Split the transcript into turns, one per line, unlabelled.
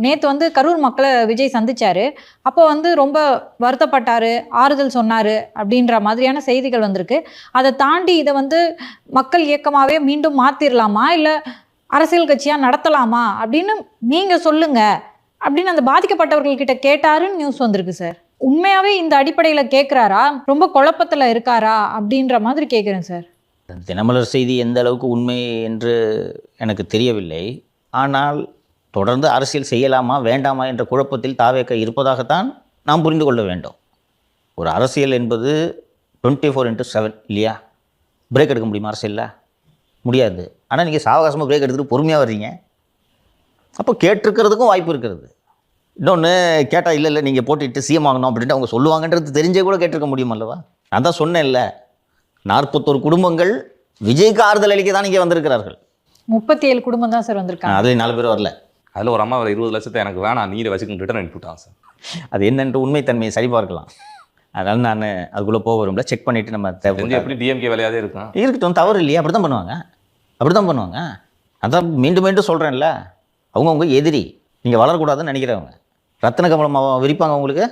நேற்று வந்து கரூர் மக்களை விஜய் சந்திச்சாரு. அப்போ வந்து ரொம்ப வருத்தப்பட்டாரு, ஆறுதல் சொன்னாரு அப்படின்ற மாதிரியான செய்திகள் வந்திருக்கு. அதை தாண்டி இதை வந்து மக்கள் இயக்கமாகவே மீண்டும் மாற்றிடலாமா, இல்லை அரசியல் கட்சியாக நடத்தலாமா அப்படின்னு நீங்கள் சொல்லுங்க அப்படின்னு அந்த பாதிக்கப்பட்டவர்கள்கிட்ட கேட்டாருன்னு நியூஸ் வந்திருக்கு சார். உண்மையாகவே இந்த அடிப்படையில் கேட்குறாரா, ரொம்ப குழப்பத்தில் இருக்காரா அப்படின்ற மாதிரி கேட்குறேன் சார்.
தினமலர் செய்தி எந்த அளவுக்கு உண்மை என்று எனக்கு தெரியவில்லை. ஆனால் தொடர்ந்து அரசியல் செய்யலாமா வேண்டாமா என்ற குழப்பத்தில் தாவேக இருப்பதாகத்தான் நாம் புரிந்து கொள்ள வேண்டும். ஒரு அரசியல் என்பது 24/7 இல்லையா? பிரேக் எடுக்க முடியுமா அரசியலில்? முடியாது. ஆனால் நீங்கள் சாவகாசமாக பிரேக் எடுத்துகிட்டு பொறுமையாக வர்றீங்க. அப்போ கேட்டிருக்கிறதுக்கும் வாய்ப்பு இருக்கிறது. இன்னொன்று கேட்டால் இல்லை நீங்கள் போட்டுட்டு சிஎம் ஆகணும் அப்படின்ட்டு அவங்க சொல்லுவாங்கன்றது தெரிஞ்சே கூட கேட்டிருக்க முடியும் அல்லவா? நான் தான் சொன்னேன்ல, 41 குடும்பங்கள் விஜய்க்கு ஆறுதல் அளிக்க தான் இங்கே வந்திருக்கிறார்கள்.
37 குடும்பம் தான் சார் வந்திருக்காங்க.
அதில் 4 பேர் வரல.
அதில் ஒரு அம்மா 20 லட்சத்தை எனக்கு வேணாம் நீரை வச்சுக்கிட்டு ரிட்டர்ன் அனுப்பிவிட்டாங்க சார்.
அது என்னென்று உண்மைத்தன்மையை சரிபார்க்கலாம். அதனால் நான் அதுக்குள்ளே போக வரும்ல, செக் பண்ணிவிட்டு நம்ம
தெரிஞ்சு எப்படி டிஎம்கே வேலையாதே இருக்கும்.
இருக்கட்டும், தவறு இல்லையா? அப்படி தான் பண்ணுவாங்க. அதான் மீண்டும் மீண்டும் சொல்கிறேன்ல, அவங்கவுங்க எதிரி. நீங்கள் வளரக்கூடாதுன்னு நினைக்கிறவங்க ரத்தன கமலம் விரிப்பாங்க உங்களுக்கு.